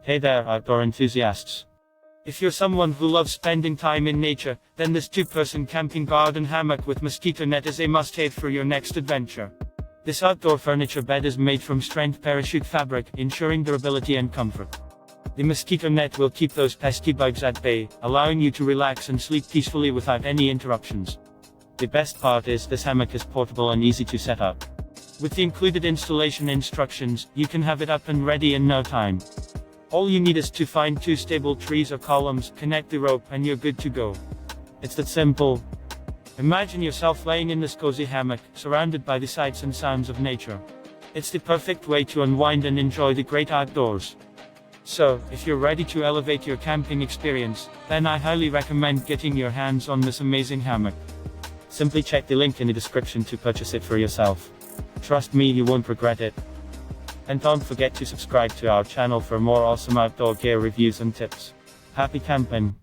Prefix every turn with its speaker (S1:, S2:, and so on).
S1: Hey there, outdoor enthusiasts. If you're someone who loves spending time in nature, then this two-person camping garden hammock with mosquito net is a must-have for your next adventure. This outdoor furniture bed is made from strength parachute fabric, ensuring durability and comfort. The mosquito net will keep those pesky bugs at bay, allowing you to relax and sleep peacefully without any interruptions. The best part is this hammock is portable and easy to set up. With the included installation instructions, you can have it up and ready in no time. All you need is to find two stable trees or columns, connect the rope, and you're good to go. It's that simple. Imagine yourself laying in this cozy hammock, surrounded by the sights and sounds of nature. It's the perfect way to unwind and enjoy the great outdoors. So, if you're ready to elevate your camping experience, then I highly recommend getting your hands on this amazing hammock. Simply check the link in the description to purchase it for yourself. Trust me, you won't regret it. And don't forget to subscribe to our channel for more awesome outdoor gear reviews and tips. Happy camping!